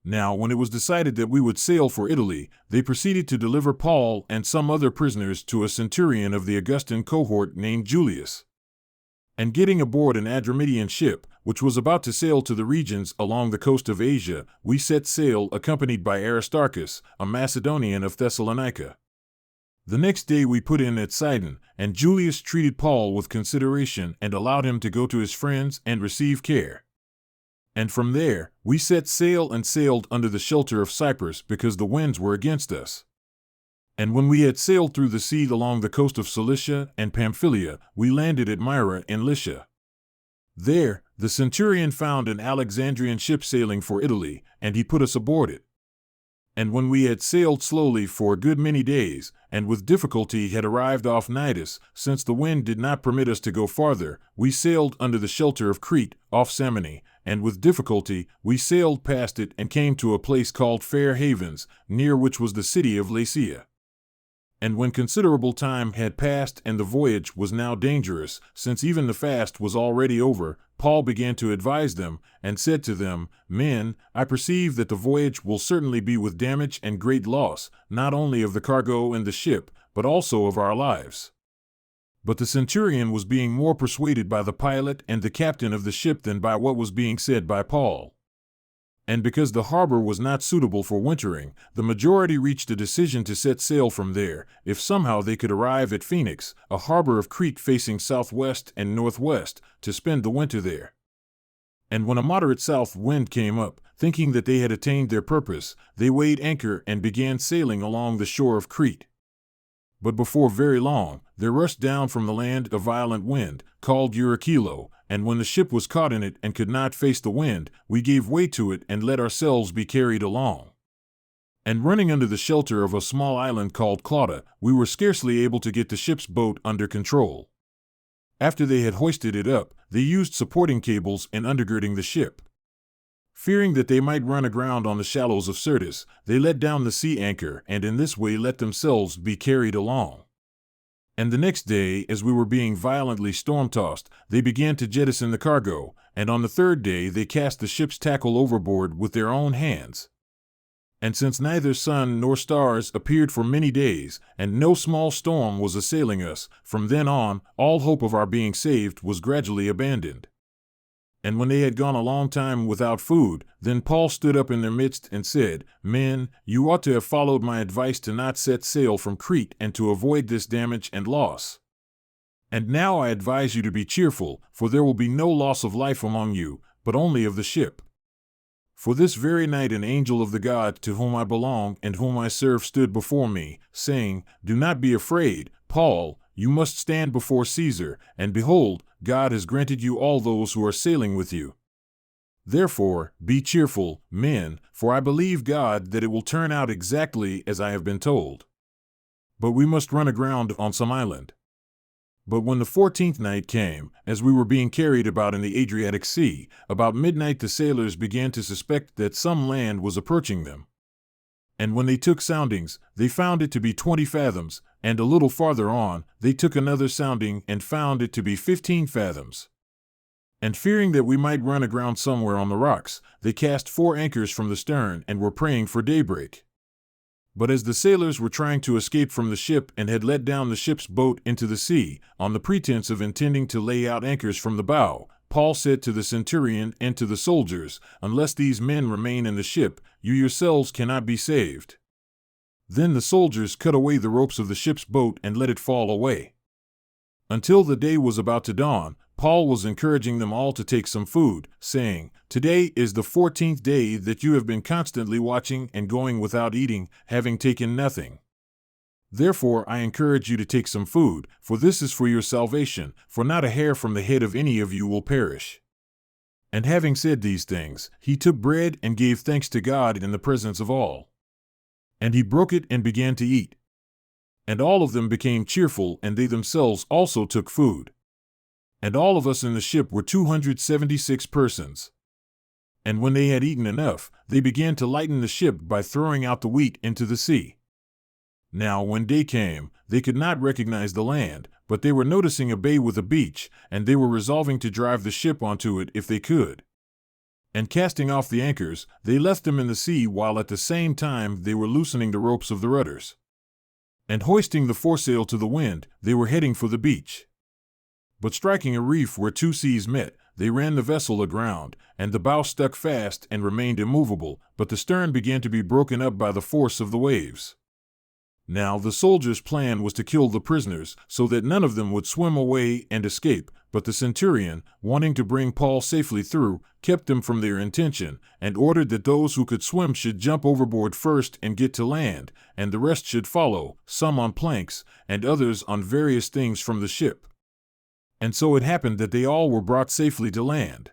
Now, when it was decided that we would sail for Italy, they proceeded to deliver Paul and some other prisoners to a centurion of the Augustan cohort named Julius. And getting aboard an Adramyttian ship, which was about to sail to the regions along the coast of Asia, we set sail accompanied by Aristarchus, a Macedonian of Thessalonica. The next day we put in at Sidon, and Julius treated Paul with consideration and allowed him to go to his friends and receive care. And from there, we set sail and sailed under the shelter of Cyprus because the winds were against us. And when we had sailed through the sea along the coast of Cilicia and Pamphylia, we landed at Myra in Lycia. There, the centurion found an Alexandrian ship sailing for Italy, and he put us aboard it. And when we had sailed slowly for a good many days, and with difficulty had arrived off Cnidus, since the wind did not permit us to go farther, we sailed under the shelter of Crete, off Samone, and with difficulty we sailed past it and came to a place called Fair Havens, near which was the city of Lasea. And when considerable time had passed and the voyage was now dangerous, since even the fast was already over, Paul began to advise them, and said to them, Men, I perceive that the voyage will certainly be with damage and great loss, not only of the cargo and the ship, but also of our lives. But the centurion was being more persuaded by the pilot and the captain of the ship than by what was being said by Paul. And because the harbor was not suitable for wintering, the majority reached a decision to set sail from there, if somehow they could arrive at Phoenix, a harbor of Crete facing southwest and northwest, to spend the winter there. And when a moderate south wind came up, thinking that they had attained their purpose, they weighed anchor and began sailing along the shore of Crete. But before very long, there rushed down from the land a violent wind, called Eurykilo, and when the ship was caught in it and could not face the wind, we gave way to it and let ourselves be carried along. And running under the shelter of a small island called Clauda, we were scarcely able to get the ship's boat under control. After they had hoisted it up, they used supporting cables in undergirding the ship. Fearing that they might run aground on the shallows of Syrtis, they let down the sea anchor and in this way let themselves be carried along. And the next day, as we were being violently storm-tossed, they began to jettison the cargo, and on the third day they cast the ship's tackle overboard with their own hands. And since neither sun nor stars appeared for many days, and no small storm was assailing us, from then on, all hope of our being saved was gradually abandoned. And when they had gone a long time without food, then Paul stood up in their midst and said, Men, you ought to have followed my advice to not set sail from Crete and to avoid this damage and loss. And now I advise you to be cheerful, for there will be no loss of life among you, but only of the ship. For this very night an angel of the God to whom I belong and whom I serve stood before me, saying, Do not be afraid, Paul, you must stand before Caesar, and behold, God has granted you all those who are sailing with you. Therefore, be cheerful, men, for I believe God that it will turn out exactly as I have been told. But we must run aground on some island. But when the 14th night came, as we were being carried about in the Adriatic Sea, about midnight the sailors began to suspect that some land was approaching them. And when they took soundings, they found it to be 20 fathoms, and a little farther on, they took another sounding and found it to be 15 fathoms. And fearing that we might run aground somewhere on the rocks, they cast 4 anchors from the stern and were praying for daybreak. But as the sailors were trying to escape from the ship and had let down the ship's boat into the sea, on the pretense of intending to lay out anchors from the bow, Paul said to the centurion and to the soldiers, Unless these men remain in the ship, you yourselves cannot be saved. Then the soldiers cut away the ropes of the ship's boat and let it fall away. Until the day was about to dawn, Paul was encouraging them all to take some food, saying, Today is the 14th day that you have been constantly watching and going without eating, having taken nothing. Therefore I encourage you to take some food, for this is for your salvation, for not a hair from the head of any of you will perish. And having said these things, he took bread and gave thanks to God in the presence of all. And he broke it and began to eat. And all of them became cheerful, and they themselves also took food. And all of us in the ship were 276 persons. And when they had eaten enough, they began to lighten the ship by throwing out the wheat into the sea. Now when day came, they could not recognize the land, but they were noticing a bay with a beach, and they were resolving to drive the ship onto it if they could. And casting off the anchors, they left them in the sea, while at the same time they were loosening the ropes of the rudders. And hoisting the foresail to the wind, they were heading for the beach. But striking a reef where two seas met, they ran the vessel aground, and the bow stuck fast and remained immovable, but the stern began to be broken up by the force of the waves. Now the soldiers' plan was to kill the prisoners, so that none of them would swim away and escape, but the centurion, wanting to bring Paul safely through, kept them from their intention, and ordered that those who could swim should jump overboard first and get to land, and the rest should follow, some on planks, and others on various things from the ship. And so it happened that they all were brought safely to land.